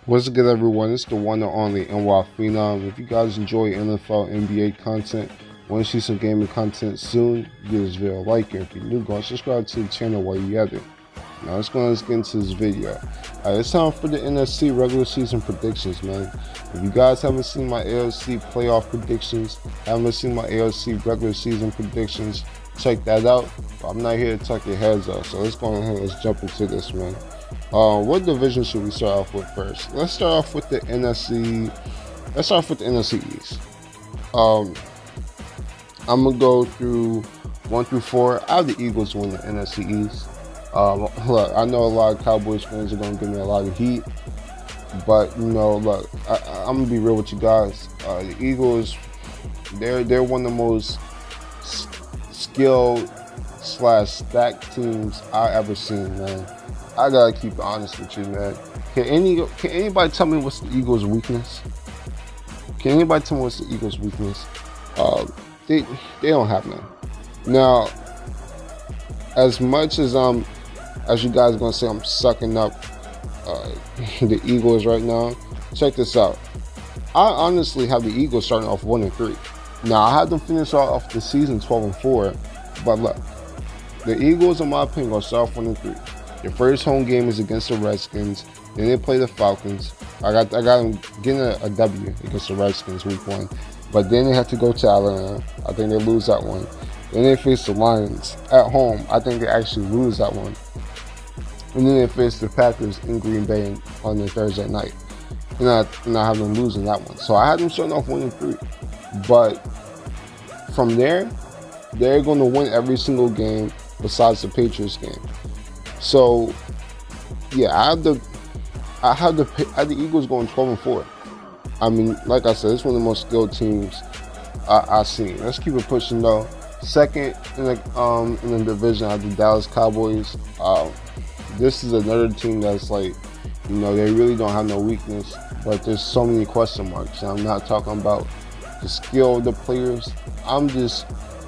What's good, everyone? It's the one and only NY Phenom. If you guys enjoy NFL, NBA content, want to see some gaming content soon, give this video a like, and if you're new, go and subscribe to the channel while you're at it. Now let's get into this video. It's time for the NFC regular season predictions, man. If you guys haven't seen my AFC playoff predictions, haven't seen my AFC regular season predictions, check that out. But I'm not here to tuck your heads off, so let's go ahead and let's jump into this, man. What division should we start off with first? Let's start off with the NFC. Let's start off with the NFC East. I'm gonna go through 1 through 4. I have the Eagles win the NFC East. Look, I know a lot of Cowboys fans are gonna give me a lot of heat, but look, I'm gonna be real with you guys. The Eagles, they're one of the most skilled / stacked teams I ever seen, man. I gotta keep it honest with you, man. Can anybody tell me what's the Eagles' weakness? Can anybody tell me what's the Eagles' weakness? They don't have none. Now, as much as you guys are gonna say I'm sucking up the Eagles right now, check this out. I honestly have the Eagles starting off 1-3. Now I had them finish off the season 12-4, but look, the Eagles, in my opinion, gonna start off 1-3. Their first home game is against the Redskins. Then they play the Falcons. I got them getting a W against the Redskins week 1. But then they have to go to Atlanta. I think they lose that one. Then they face the Lions at home. I think they actually lose that one. And then they face the Packers in Green Bay on the Thursday night. And I have them losing that one. So I had them starting off 1-3. But from there, they're going to win every single game besides the Patriots game. So, yeah, I have the Eagles going 12-4. I mean, like I said, it's one of the most skilled teams I've seen. Let's keep it pushing though. Second in the division, I have the Dallas Cowboys. This is another team that's like, they really don't have no weakness, but there's so many question marks. And I'm not talking about the skill of the players.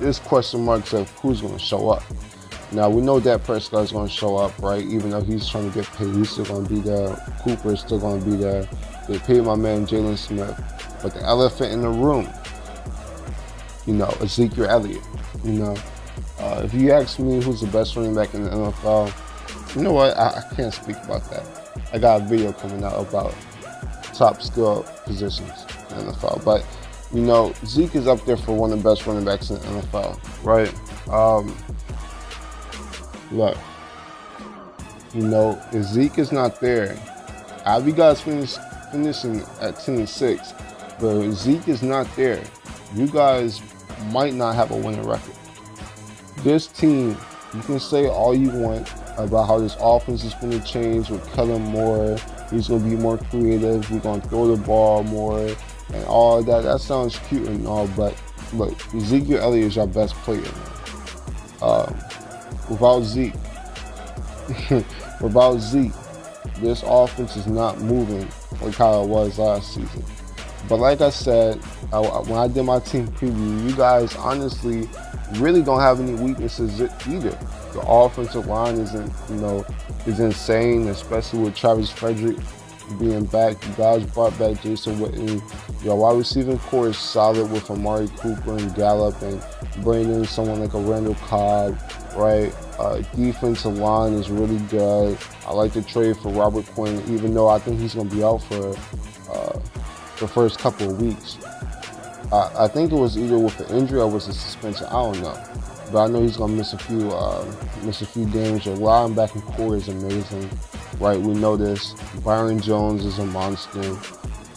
There's question marks of who's going to show up. Now, we know Dak Prescott's going to show up, right? Even though he's trying to get paid, he's still going to be there. Cooper's still going to be there. They paid my man Jalen Smith. But the elephant in the room, Ezekiel Elliott. If you ask me who's the best running back in the NFL, you know what? I can't speak about that. I got a video coming out about top skill positions in the NFL. But, Zeke is up there for one of the best running backs in the NFL, right? Look, if Zeke is not there, I have you guys finishing at 10-6, but if Zeke is not there, you guys might not have a winning record. This team, you can say all you want about how this offense is going to change with Kellen Moore. He's going to be more creative. We're going to throw the ball more and all of that. That sounds cute and all, but look, Ezekiel Elliott is your best player, man. Without Zeke, this offense is not moving like how it was last season. But like I said, when I did my team preview, you guys honestly really don't have any weaknesses either. The offensive line is insane, especially with Travis Frederick being back. You guys brought back Jason Witten. Your wide receiving core is solid with Amari Cooper and Gallup, and bringing in someone like a Randall Cobb, right? Defensive line is really good. I like the trade for Robert Quinn, even though I think he's going to be out for the first couple of weeks. I think it was either with an injury or was a suspension. I don't know, but I know he's going to miss a few games. Your linebacking core is amazing, right? We know this. Byron Jones is a monster.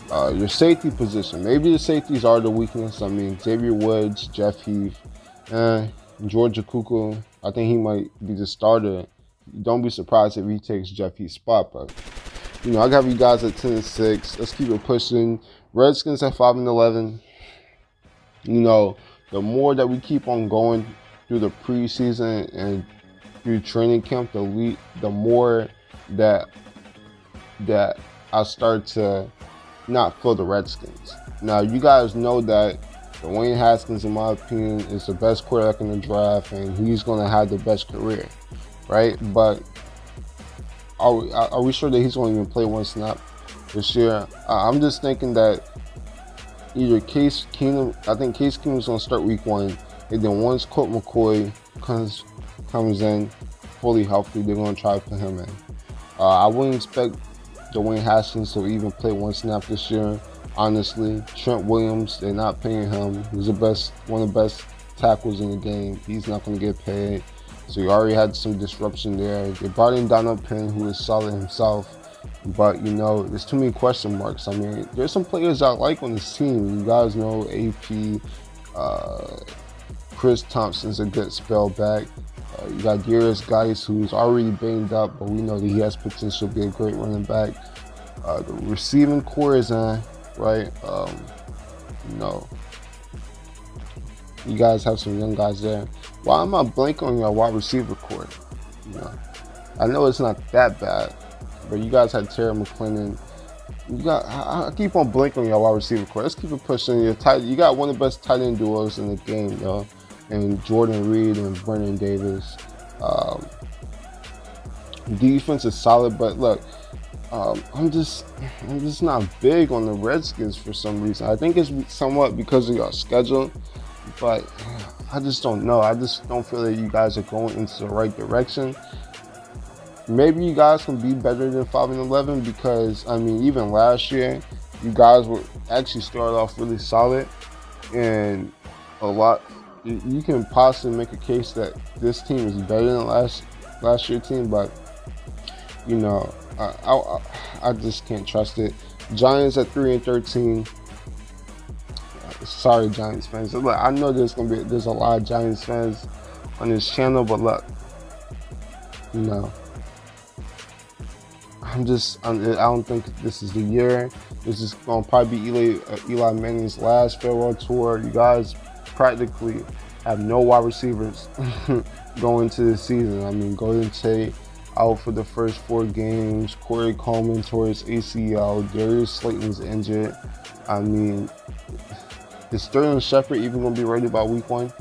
Your safety position, maybe the safeties are the weakness. I mean, Xavier Woods, Jeff Heath, George Akuku, I think he might be the starter. Don't be surprised if he takes Jeff Heath's spot, but I got you guys at 10-6. Let's keep it pushing. Redskins at 5-11. The more that we keep on going through the preseason and through training camp, the more that I start to not feel the Redskins. Now, you guys know that Dwayne Haskins, in my opinion, is the best quarterback in the draft, and he's going to have the best career, right? But are we sure that he's going to even play one snap? this year. I'm just thinking that either Case Keenum, I think Case Keenum's going to start week 1, and then once Colt McCoy comes in fully healthy, they're going to try to put him in. I wouldn't expect Dwayne Haskins to even play one snap this year. Honestly, Trent Williams, they're not paying him. He's one of the best tackles in the game. He's not going to get paid. So you already had some disruption there. They brought in Donald Penn, who is solid himself. But, there's too many question marks. I mean, there's some players I like on this team. You guys know AP, Chris Thompson's a good spell back. You got Darius Geis, who's already banged up, but we know that he has potential to be a great running back. The receiving core is on, right? You guys have some young guys there. Why am I blanking on your wide receiver core? I know it's not that bad, but you guys had Terry McLennan. I keep on blanking on your wide receiver core. Let's keep it pushing. You got one of the best tight end duos in the game, though. And Jordan Reed and Vernon Davis. Defense is solid, but look, I'm just not big on the Redskins for some reason. I think it's somewhat because of your schedule, but I just don't know. I just don't feel that you guys are going into the right direction. Maybe you guys can be better than 5-11 because, I mean, even last year, you guys were actually started off really solid, and you can possibly make a case that this team is better than last year's team, but I just can't trust it. Giants at 3-13. Sorry, Giants fans. Look, I know there's a lot of Giants fans on this channel, but look, I don't think this is the year. This is gonna probably be Eli Manning's last farewell tour. You guys practically have no wide receivers going into the season. I mean, Golden Tate out for the first 4 games. Corey Coleman tore his ACL. Darius Slayton's injured. I mean, is Sterling Shepard even going to be ready by week 1?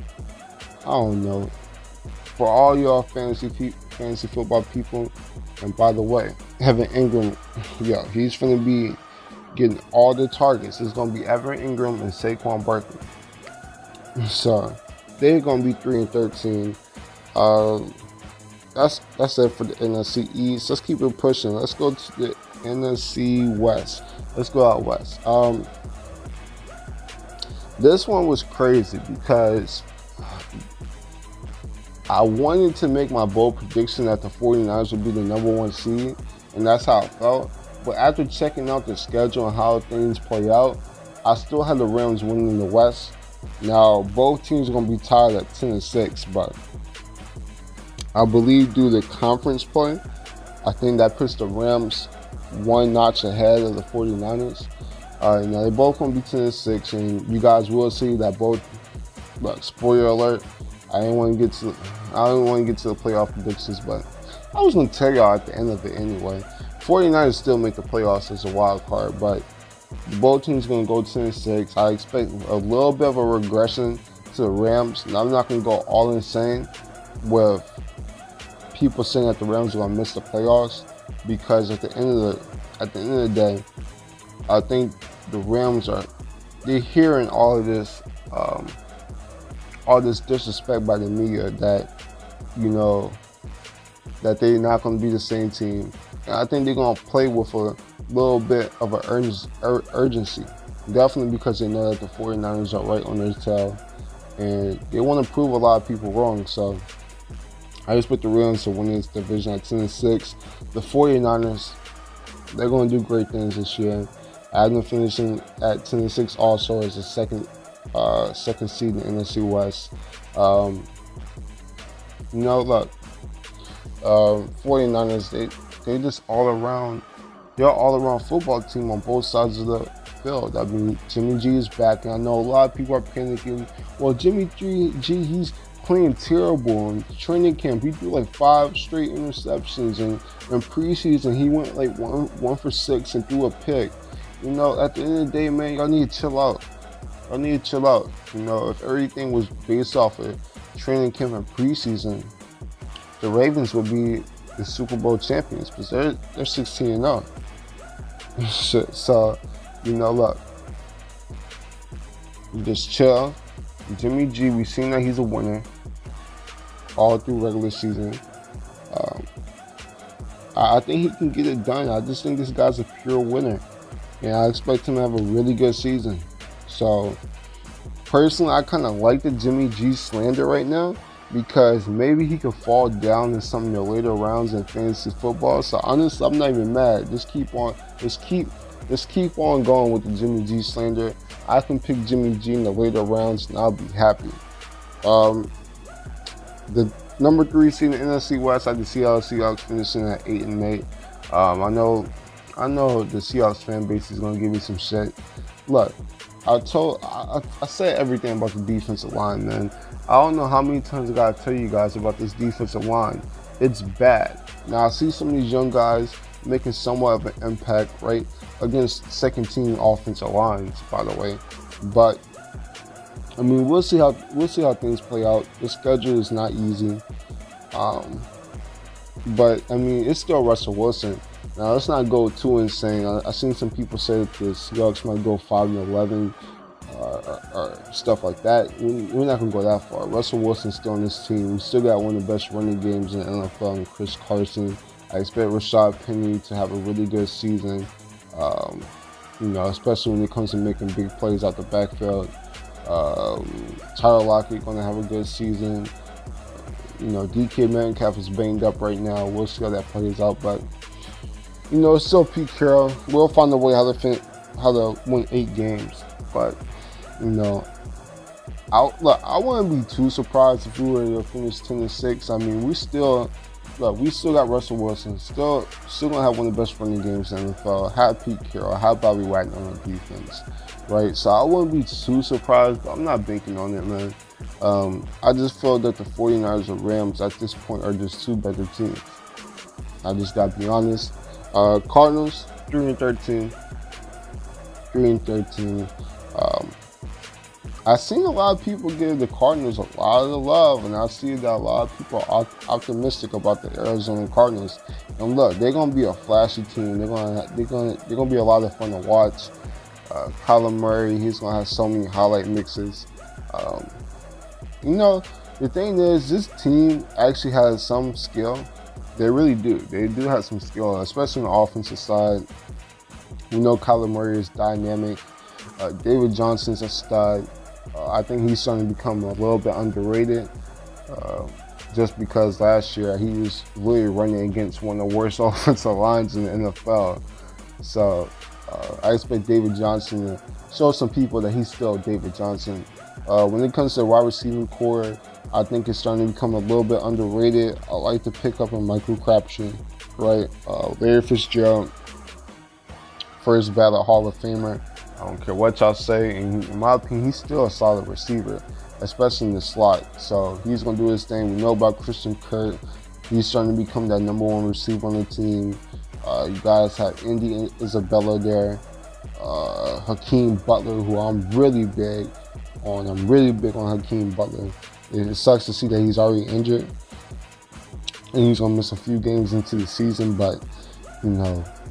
I don't know. For all y'all fantasy football people, and by the way, Evan Ingram, he's going to be getting all the targets. It's going to be Evan Ingram and Saquon Barkley. So they're going to be 3-13. That's it for the NFC East. Let's keep it pushing. Let's go to the NFC West. Let's go out west. This one was crazy because I wanted to make my bold prediction that the 49ers would be the #1 seed, and that's how it felt. But after checking out the schedule and how things play out, I still had the Rams winning the West. Now, both teams are going to be tied at 10-6, but I believe due to conference play, I think that puts the Rams one notch ahead of the 49ers. Now, they're both going to be 10-6, and you guys will see that both, look, spoiler alert, I didn't want to get to the playoff predictions, but I was going to tell y'all at the end of it anyway. 49ers still make the playoffs as a wild card, but both teams are going to go 10-6. I expect a little bit of a regression to the Rams. Now, I'm not going to go all insane with people saying that the Rams are going to miss the playoffs, because at the end of the day, I think the Rams they're hearing all this disrespect by the media that that they're not going to be the same team. And I think they're going to play with a little bit of an urgency. Definitely because they know that the 49ers are right on their tail, and they want to prove a lot of people wrong. So I just put the Rams to win this division at 10-6. The 49ers, they're going to do great things this year. I have them finishing at 10-6 also as the second seed in the NFC West. Look, 49ers, they just they're all around football team on both sides of the field. I mean, Jimmy G is back, and I know a lot of people are panicking. Well, Jimmy G, he's playing terrible in training camp. He threw like 5 straight interceptions, and in preseason he went like one for 6 and threw a pick. At the end of the day, man, y'all need to chill out. If everything was based off of training camp and preseason, the Ravens would be the Super Bowl champions, because they're 16-0. Shit. So, look, just chill. Jimmy G, we've seen that he's a winner all through regular season. Um, I think he can get it done. I just think this guy's a pure winner, and I expect him to have a really good season. So, personally, I kind of like the Jimmy G slander right now because maybe he could fall down in some of the later rounds in fantasy football. So honestly, I'm not even mad. Just keep on going with the Jimmy G slander. I can pick Jimmy G in the later rounds, and I'll be happy. The number 3 seed in the NFC West, I had the Seattle Seahawks finishing at 8-8. I know the Seahawks fan base is gonna give me some shit. Look, I said everything about the defensive line, man. I don't know how many times I gotta tell you guys about this defensive line. It's bad. Now I see some of these young guys making somewhat of an impact, right, against second-team offensive lines, by the way. But I mean, we'll see how things play out. The schedule is not easy, but I mean, it's still Russell Wilson. Now let's not go too insane. I've seen some people say that the Seahawks might go 5-11 or stuff like that. We're not gonna go that far. Russell Wilson's still on this team. We still got one of the best running games in the NFL, and Chris Carson. I expect Rashad Penny to have a really good season. Especially when it comes to making big plays out the backfield. Tyler Lockett going to have a good season. DK Metcalf is banged up right now. We'll see how that plays out, but it's still Pete Carroll. We'll find a way how to win 8 games. But I wouldn't be too surprised if we were to finish 10-6. I mean, we still got Russell Wilson. Still gonna have one of the best running games in the NFL. Have Pete Carroll. Have Bobby Wagner on the defense. Right, so I wouldn't be too surprised, but I'm not banking on it, man. I just feel that the 49ers and Rams at this point are just 2 better teams. I just gotta be honest. Cardinals 3-13. I've seen a lot of people give the Cardinals a lot of the love, and I see that a lot of people are optimistic about the Arizona Cardinals. And look, they're gonna be a flashy team. They're gonna be a lot of fun to watch. Kyler Murray, he's going to have so many highlight mixes. The thing is, this team actually has some skill. They really do. They do have some skill, especially on the offensive side. We know Kyler Murray is dynamic. David Johnson's a stud. I think he's starting to become a little bit underrated just because last year he was really running against one of the worst offensive lines in the NFL. So I expect David Johnson to show some people that he's still David Johnson. When it comes to the wide receiving core, I think it's starting to become a little bit underrated. I like to pick up on Michael Crabtree, right? Larry Fitzgerald, first ballot Hall of Famer. I don't care what y'all say. And in my opinion, he's still a solid receiver, especially in the slot. So he's going to do his thing. We know about Christian Kirk. He's starting to become that number 1 receiver on the team. You guys have Indy Isabella there. Hakeem Butler, who I'm really big on. I'm really big on Hakeem Butler. It sucks to see that he's already injured. And he's going to miss a few games into the season. But,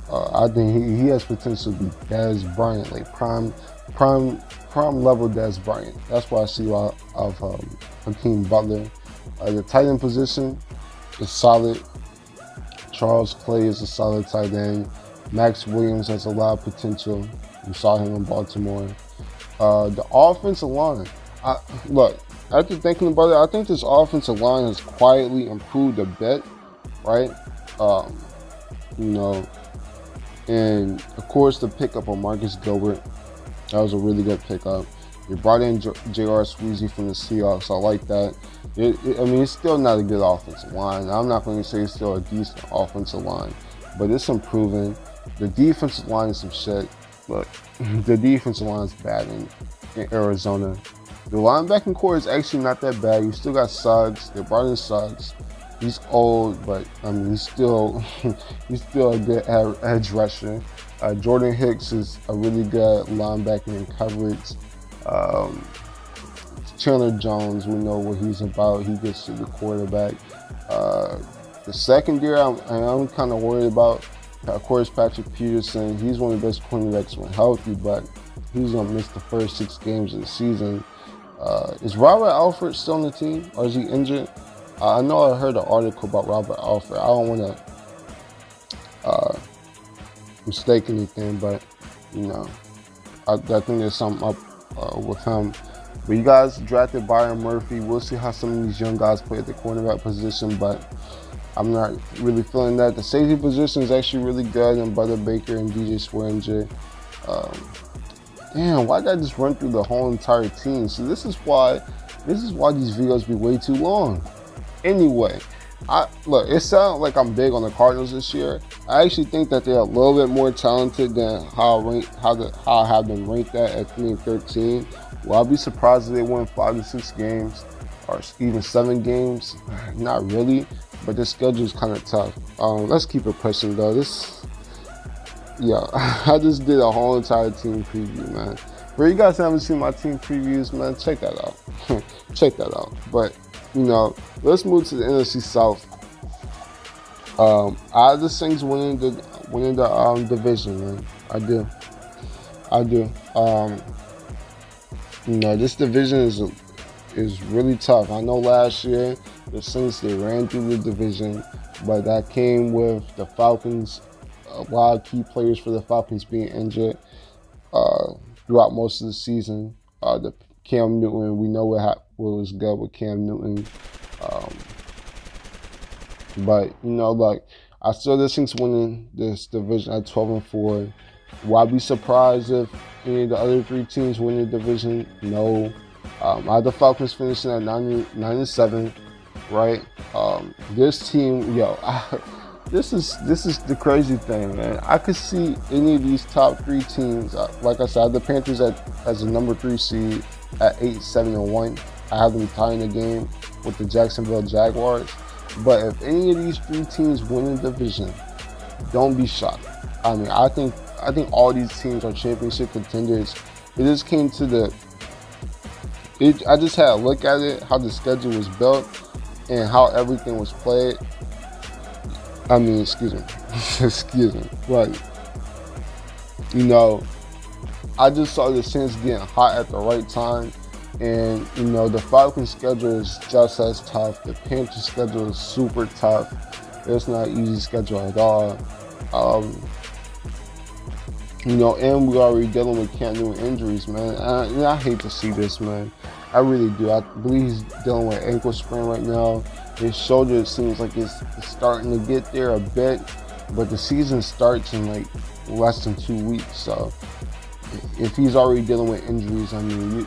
I think he has potential to be Dez Bryant, like prime level Dez Bryant. That's what I see out of Hakeem Butler. The tight end position is solid. Charles Clay is a solid tight end. Max Williams has a lot of potential. We saw him in Baltimore. The offensive line. Look, after thinking about it, I think this offensive line has quietly improved a bit, right? And of course the pickup of Marcus Gilbert. That was a really good pickup. You brought in J.R. Sweezy from the Seahawks. I like that. It's still not a good offensive line. I'm not going to say it's still a decent offensive line, but it's improving. The defensive line is some shit. Look, the defensive line is bad in Arizona. The linebacking core is actually not that bad. You still got Suggs. They brought in Suggs. He's old, but he's still a good edge rusher. Jordan Hicks is a really good linebacker in coverage. Chandler Jones, we know what he's about. He gets to the quarterback. The secondary, I'm kind of worried about. Of course, Patrick Peterson, he's one of the best cornerbacks when healthy, but he's going to miss the first 6 games of the season. Is Robert Alford still on the team, or is he injured? I know I heard an article about Robert Alford. I don't want to mistake anything, but, I think there's something up with him. But you guys drafted Byron Murphy. We'll see how some of these young guys play at the cornerback position, but I'm not really feeling that. The safety position is actually really good, and Butter Baker and DJ Swearinger. Damn, why did I just run through the whole entire team? So this is why these videos be way too long. Anyway, look, it sounds like I'm big on the Cardinals this year. I actually think that they're a little bit more talented than how I have them ranked at 3-13. Well, I'll be surprised if they win 5 to 6 games or even 7 games. Not really, but their schedule is kind of tough. Let's keep it pushing though. I just did a whole entire team preview, man. For you guys who haven't seen my team previews, man, check that out. Check that out. But let's move to the NFC South. I have the Saints winning the division, man. I do. This division is really tough. I know last year the Saints, they ran through the division, but that came with the Falcons. A lot of key players for the Falcons being injured throughout most of the season. The Cam Newton, we know what was good with Cam Newton. But I still the Saints winning this division at 12-4. Will I be surprised if any of the other 3 teams win the division? No. I have the Falcons finishing at 9-7, right? This team, this is the crazy thing, man. I could see any of these top 3 teams. Like I said, I have the Panthers as the number 3 seed at 8-7-1. I have them tying the game with the Jacksonville Jaguars. But if any of these 3 teams win the division, don't be shocked. I mean, I think all these teams are championship contenders. It just came to I just had a look at it, how the schedule was built and how everything was played. I mean, excuse me. Right. I just saw the Saints getting hot at the right time. And, the Falcons schedule is just as tough. The Panthers schedule is super tough. It's not an easy schedule at all. And we're already dealing with Cam Newton injuries, man. I hate to see this, man. I really do. I believe he's dealing with ankle sprain right now. His shoulder, it seems like it's starting to get there a bit, but the season starts in like less than 2 weeks. So if he's already dealing with injuries, I mean,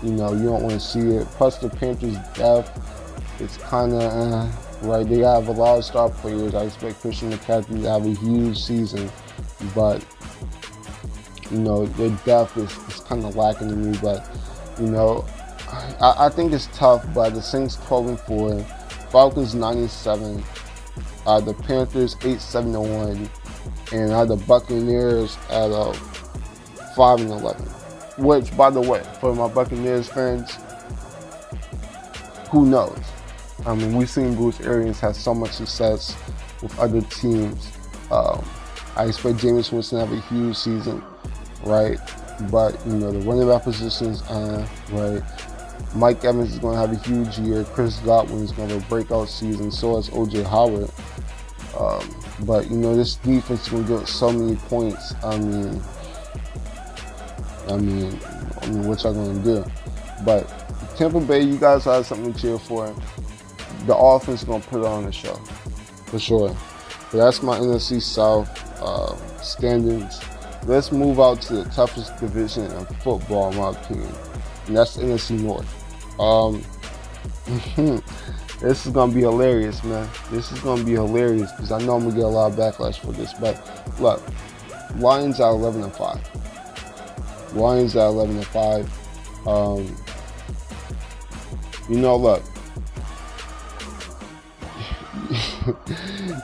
you don't want to see it. Plus the Panthers' depth, it's kind of right. They have a lot of star players. I expect Christian McCaffrey to have a huge season, but their depth is kind of lacking to me. But I think it's tough. But the Saints 12-4, Falcons 9-7, the Panthers 8-7-1, and I had the Buccaneers at 5-11. Which, by the way, for my Buccaneers fans, who knows? I mean, we've seen Bruce Arians have so much success with other teams. I expect Jameis Winston to have a huge season, right? But, the running back positions, right? Mike Evans is going to have a huge year. Chris Godwin is going to have a breakout season. So is O.J. Howard. But, this defense is going to give up so many points. I mean, what y'all going to do? But Tampa Bay, you guys have something to cheer for. The offense is going to put it on the show, for sure. But that's my NFC South standings. Let's move out to the toughest division in football, in my opinion, and that's the NFC North. This is going to be hilarious, man. This is going to be hilarious because I know I'm going to get a lot of backlash for this. But look, Lions are 11-5. Lions at 11-5. Look,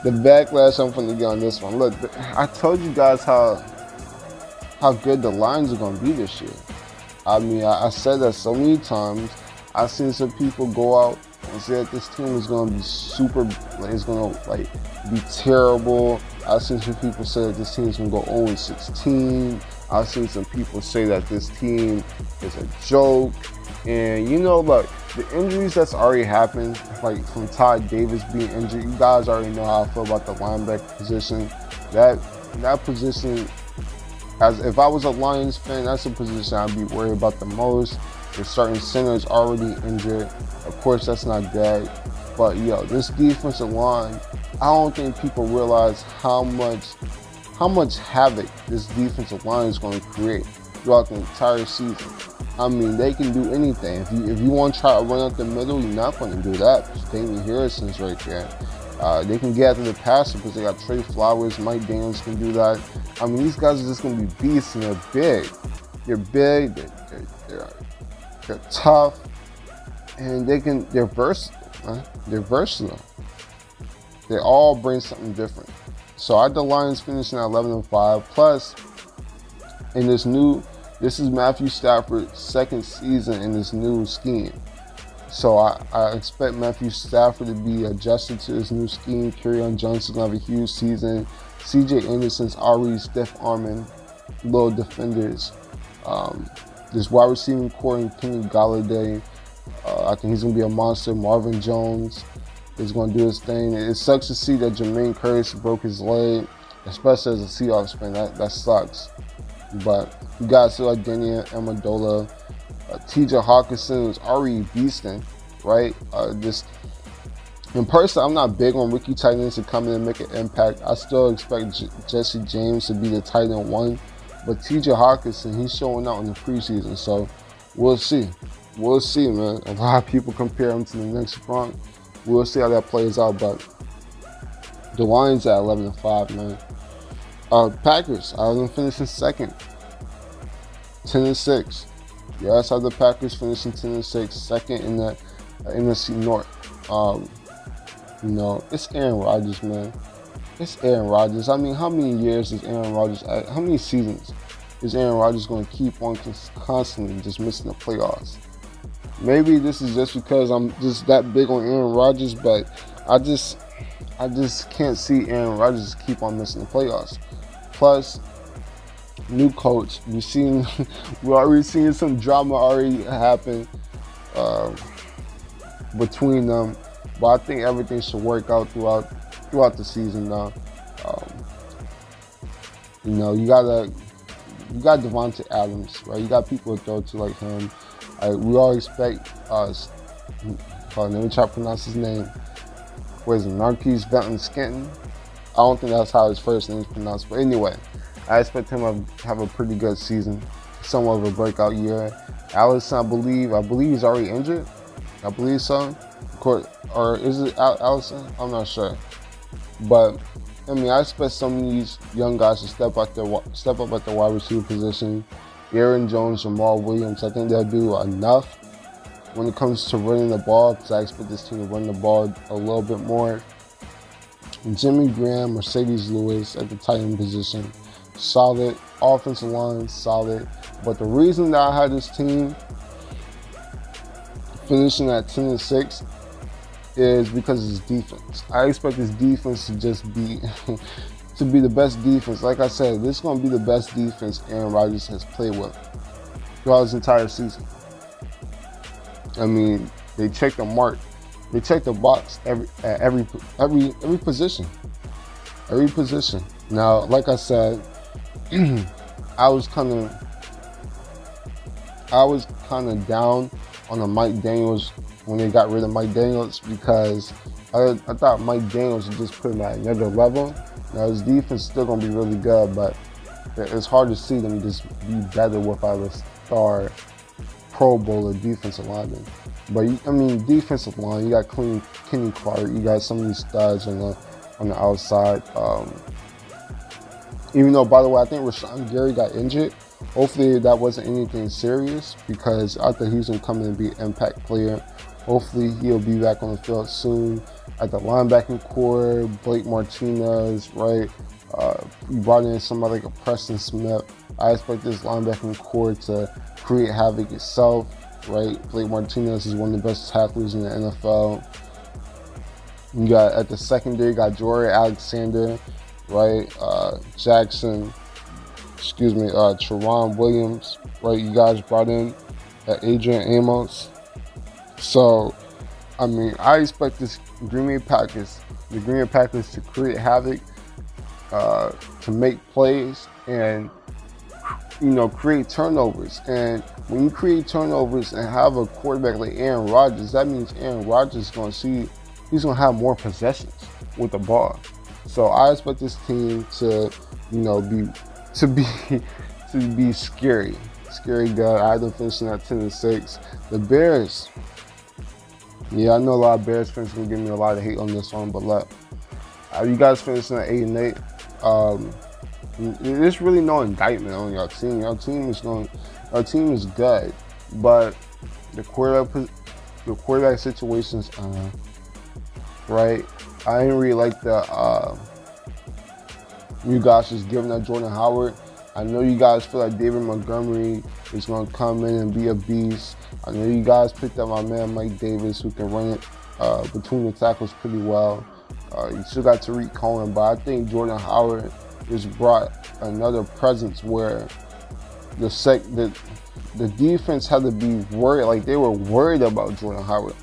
the backlash I'm going to get on this one. Look, I told you guys how good the Lions are going to be this year. I mean, I said that so many times. I've seen some people go out and say that this team is going to be super, it's going to be terrible. I've seen some people say that this team's gonna go 0-16. I've seen some people say that this team is a joke. And look, the injuries that's already happened, like from Todd Davis being injured, you guys already know how I feel about the linebacker position. That position, as if I was a Lions fan, that's a position I'd be worried about the most. There's certain centers already injured. Of course, that's not dead. But this defensive line, I don't think people realize how much havoc this defensive line is going to create throughout the entire season. I mean, they can do anything. If you want to try to run up the middle, you're not going to do that. Damian Harrison's right there. They can get after the passer because they got Trey Flowers, Mike Daniels can do that. I mean, these guys are just going to be beasts, and they're big. They're big. They're tough, and they're versatile. Right? They're versatile. They all bring something different. So I had the Lions finishing at 11-5. Plus, this is Matthew Stafford's second season in this new scheme. So I expect Matthew Stafford to be adjusted to this new scheme. Kerryon Johnson's going to have a huge season. C.J. Anderson's already stiff-arming little defenders. This wide receiving core in Kenny Golladay, I think he's going to be a monster. Marvin Jones is going to do his thing. It sucks to see that Jermaine Curtis broke his leg, especially as a Seahawks fan. That sucks. But you guys still like Danny Amendola. T.J. Hawkinson is already beasting, right? In person, I'm not big on rookie tight ends to come in and make an impact. I still expect Jesse James to be the tight end one. But T.J. Hawkinson, he's showing out in the preseason. So we'll see. We'll see, man. A lot of people compare him to the next Gronk. We'll see how that plays out. But the Lions at 11-5, man. Packers, I have them finishing second. 10-6. Yes, I have the Packers finishing 10-6, second in the NFC North. It's Aaron Rodgers, man. It's Aaron Rodgers. I mean, how many years is Aaron Rodgers? How many seasons is Aaron Rodgers going to keep on constantly just missing the playoffs? Maybe this is just because I'm just that big on Aaron Rodgers, but I just can't see Aaron Rodgers keep on missing the playoffs. Plus, new coach. We're already seeing some drama already happen between them, but I think everything should work out throughout the season now. You got Devontae Adams, right? You got people to throw to like him. We all expect let me try to pronounce his name. What is it? Marquise Benton-Skenton? I don't think that's how his first name is pronounced, but anyway, I expect him to have a pretty good season, somewhat of a breakout year. Allison, I believe he's already injured. I believe so. Or is it Allison? I'm not sure. But I mean, I expect some of these young guys to step up at the wide receiver position. Aaron Jones, Jamal Williams, I think they'll do enough when it comes to running the ball, because I expect this team to run the ball a little bit more. Jimmy Graham, Mercedes Lewis at the tight end position, solid. Offensive line, solid. But the reason that I had this team finishing at 10-6 is because of his defense. I expect his defense to just be to be the best defense. Like I said, this is going to be the best defense Aaron Rodgers has played with throughout his entire season. I mean, they check the mark. They check the box at every position. Every position. Now, like I said, I was kind of down on the Mike Daniels when they got rid of Mike Daniels, because I thought Mike Daniels would just put him at another level. Now his defense is still going to be really good, but it's hard to see them just be better without a star Pro Bowler defensive lineman. But I mean, defensive line, you got Kenny Clark, you got some of these studs on the outside. Even though, by the way, I think Rashawn Gary got injured. Hopefully that wasn't anything serious, because I thought he was going to come in and be an impact player. Hopefully he'll be back on the field soon. At the linebacking core, Blake Martinez, right? You brought in somebody like a Preston Smith. I expect this linebacking core to create havoc itself, right? Blake Martinez is one of the best tacklers in the NFL. You got at the secondary, you got Jory Alexander. right? Jackson, Teron Williams, right? You guys brought in Adrian Amos. So, I mean, I expect the Green Bay Packers to create havoc, to make plays, and create turnovers. And when you create turnovers and have a quarterback like Aaron Rodgers, that means Aaron Rodgers is going to he's going to have more possessions with the ball. So I expect this team to, be scary good. I had them finishing at 10-6. The Bears, yeah, I know a lot of Bears fans are going to give me a lot of hate on this one, but look, you guys finishing at 8-8. There's really no indictment on your team. Our team is good, but the quarterback situations, right? I didn't really like you guys just giving up Jordan Howard. I know you guys feel like David Montgomery is going to come in and be a beast. I know you guys picked up my man Mike Davis, who can run it between the tackles pretty well. You still got Tariq Cohen, but I think Jordan Howard just brought another presence where the defense had to be worried, like they were worried about Jordan Howard.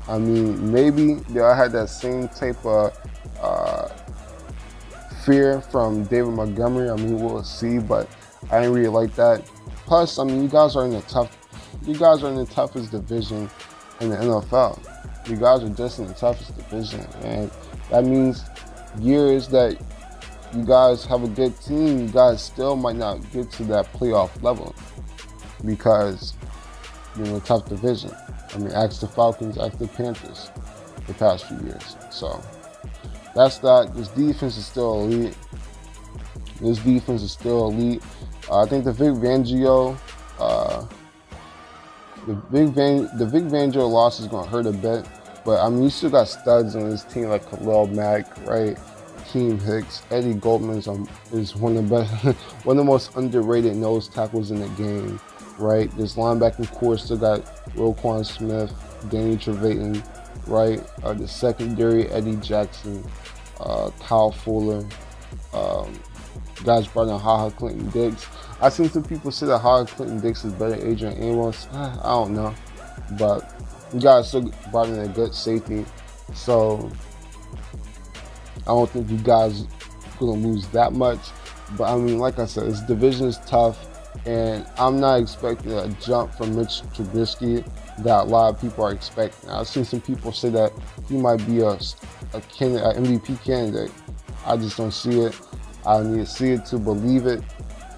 I mean, maybe they had that same type of fear from David Montgomery. I mean, we'll see, but I didn't really like that. Plus, I mean, you guys are in the toughest division in the NFL. You guys are just in the toughest division, and that means years that you guys have a good team, you guys still might not get to that playoff level because you're in a tough division. I mean, ask the Falcons, ask the Panthers the past few years. So that's that. This defense is still elite. I think the Vic Fangio, the Vic Fangio loss is going to hurt a bit. But, I mean, you still got studs on this team like Khalil Mack, right? Keem Hicks. Eddie Goldman is one of the best, one of the most underrated nose tackles in the game, right? This linebacking core still got Roquan Smith, Danny Trevathan, right? The secondary, Eddie Jackson, Kyle Fuller. Guys brought in HaHa Clinton-Dix. I've seen some people say that HaHa Clinton-Dix is better than Adrian Amos. I don't know. But you guys still brought in a good safety. So I don't think you guys are going to lose that much. But, I mean, like I said, this division is tough. And I'm not expecting a jump from Mitch Trubisky that a lot of people are expecting. I've seen some people say that he might be a MVP candidate. I just don't see it. I need to see it to believe it.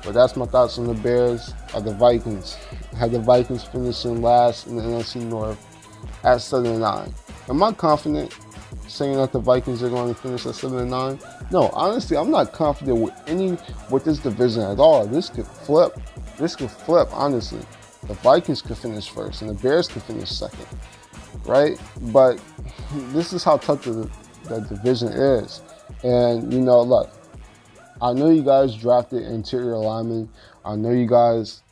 But that's my thoughts on the Bears. The Vikings. Had the Vikings finishing last in the NFC North at 7-9. Am I confident saying that the Vikings are going to finish at 7-9? No, honestly, I'm not confident with this division at all. This could flip. Honestly. The Vikings could finish first and the Bears could finish second, right? But this is how tough the division is. And, look, I know you guys drafted interior linemen. I know you guys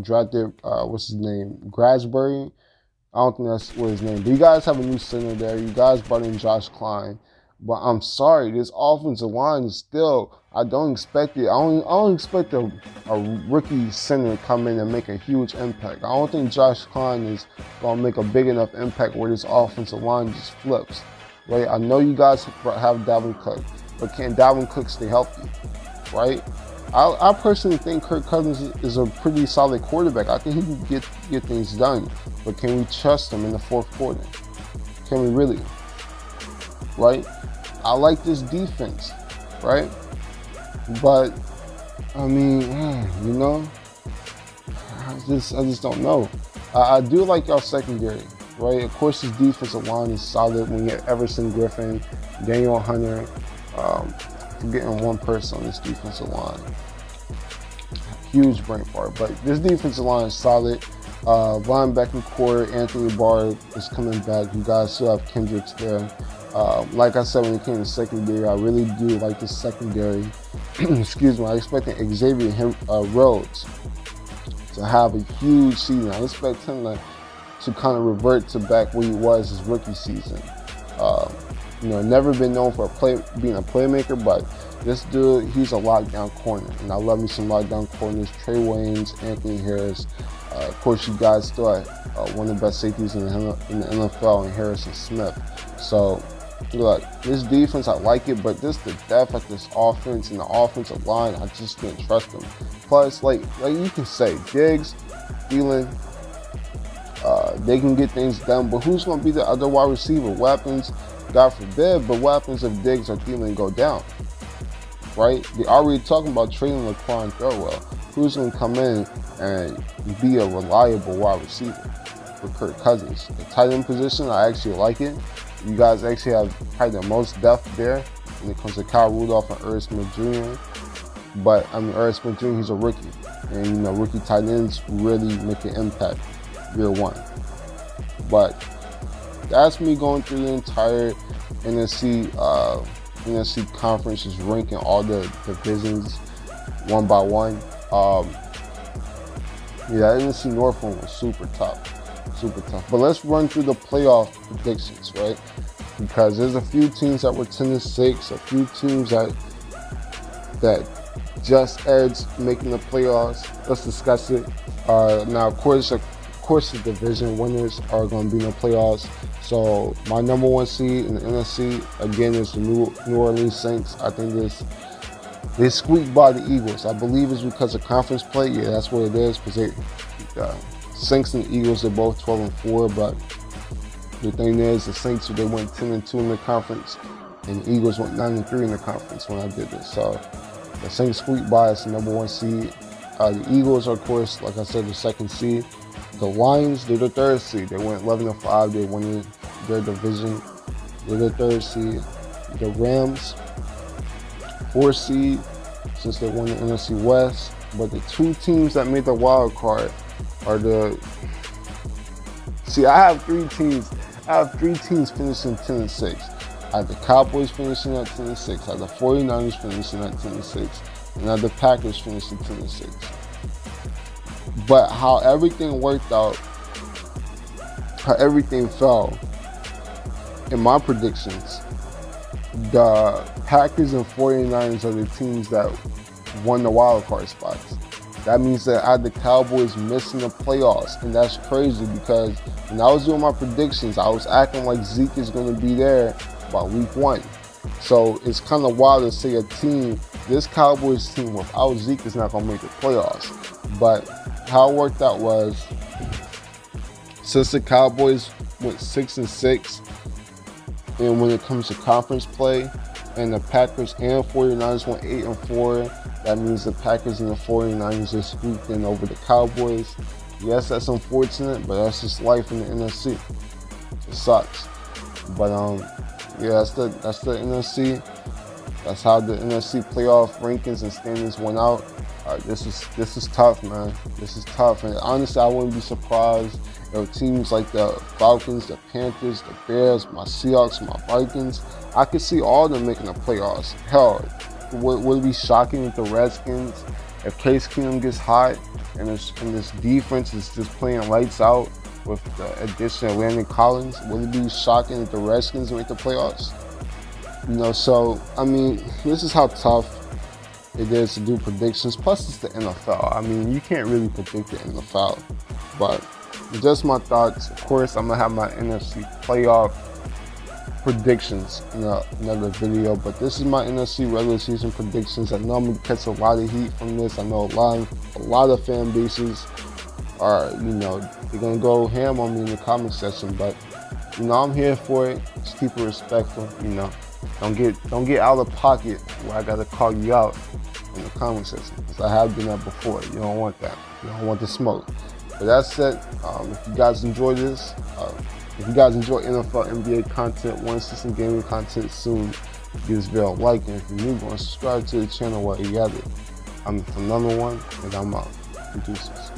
drafted, what's his name, Grasbury. I don't think that's what his name. But you guys have a new center there. You guys brought in Josh Klein. But I'm sorry, this offensive line is still, I don't expect it. I don't expect a rookie center to come in and make a huge impact. I don't think Josh Klein is going to make a big enough impact where this offensive line just flips. Right? I know you guys have Dalvin Cook, but can Dalvin Cook stay healthy? Right? I personally think Kirk Cousins is a pretty solid quarterback. I think he can get things done. But can we trust him in the fourth quarter? Can we really? Right? I like this defense, right? But I mean, I just don't know. I do like y'all secondary, right? Of course, this defensive line is solid when you have Everson Griffin, Daniel Hunter. Forgetting one person on this defensive line. Huge brain fart, but this defensive line is solid. Linebacking core, Anthony Barr is coming back. You guys still have Kendricks there. Like I said, when it came to secondary, I really do like the secondary. Excuse me. I expected Xavier Rhodes to have a huge season. I expect him to kind of revert to back where he was his rookie season. Never been known for being a playmaker, but This dude, he's a lockdown corner, and I love me some lockdown corners. Trey Waynes, Anthony Harris. Of course, you guys still have one of the best safeties in the NFL, and Harrison Smith. So, look, this defense, I like it, but this the depth at this offense and the offensive line, I just can't trust them. Plus, like you can say, Diggs, Thielen, they can get things done, but who's going to be the other wide receiver? Weapons, God forbid, but weapons if Diggs or Thielen go down, right? They already talking about trading Laquan Thurwell. Who's going to come in and be a reliable wide receiver for Kirk Cousins? The tight end position, I actually like it. You guys actually have probably the most depth there when it comes to Kyle Rudolph and Irv Smith Jr. But, I mean, Irv Smith Jr., he's a rookie. And, you know, rookie tight ends really make an impact year one. But that's me going through the entire NFC conference, just ranking all the divisions one by one. Yeah, NFC North one was super tough. But let's run through the playoff predictions, right? Because there's a few teams that were 10-6, a few teams that just edged making the playoffs. Let's discuss it. Now, of course, the division winners are going to be in the playoffs. So my number one seed in the NFC again is the New Orleans Saints. I think they squeaked by the Eagles. I believe it's because of conference play. Yeah, that's what it is. Because Saints and the Eagles are both 12-4, but the thing is, the Saints they went 10-2 in the conference, and the Eagles went 9-3 in the conference when I did this. So the Saints squeaked by as the number one seed. The Eagles are, of course, like I said, the second seed. The Lions, they're the third seed. They went 11-5. They won their division. They're the third seed. The Rams, 4th seed, since they won the NFC West. But the two teams that made the wild card are I have three teams. I have three teams finishing 10-6. I have the Cowboys finishing at 10-6. I have the 49ers finishing at 10-6. And I have the Packers finishing 10-6. But how everything worked out, how everything fell, in my predictions, the Packers and 49ers are the teams that won the wild card spots. That means that I had the Cowboys missing the playoffs, and that's crazy because when I was doing my predictions, I was acting like Zeke is going to be there by week 1. So it's kind of wild to say this Cowboys team without Zeke is not going to make the playoffs. But how it worked out was, since the Cowboys went 6-6, and when it comes to conference play, and the Packers and 49ers went 8-4, that means the Packers and the 49ers just swooped in over the Cowboys. Yes, that's unfortunate, but that's just life in the NFC. It sucks. But yeah, that's the NFC. That's how the NFC playoff rankings and standings went out. This is tough, man. This is tough, and honestly, I wouldn't be surprised if teams like the Falcons, the Panthers, the Bears, my Seahawks, my Vikings, I could see all of them making the playoffs. Hell, would it be shocking if the Redskins, if Case Keenum gets hot and this defense is just playing lights out with the addition of Landon Collins? Would it be shocking if the Redskins make the playoffs? You know, so I mean, this is how tough it is to do predictions. Plus, it's the NFL. I mean, you can't really predict the NFL. But just my thoughts. Of course, I'm gonna have my NFC playoff predictions in another video. But this is my NFC regular season predictions. I know I'm gonna catch a lot of heat from this. I know a lot of fan bases are, they're gonna go ham on me in the comment section. But I'm here for it. Just keep it respectful. Don't get out of pocket where I gotta call you out in the comment section, because I have done that before. You don't want that. You don't want the smoke. But that's it. If you guys enjoy this, if you guys enjoy NFL, NBA content, one-season gaming content soon, give this video a like, and if you're new, go and subscribe to the channel while you got it. I'm the phenomenal one, and I'm out. Deuces.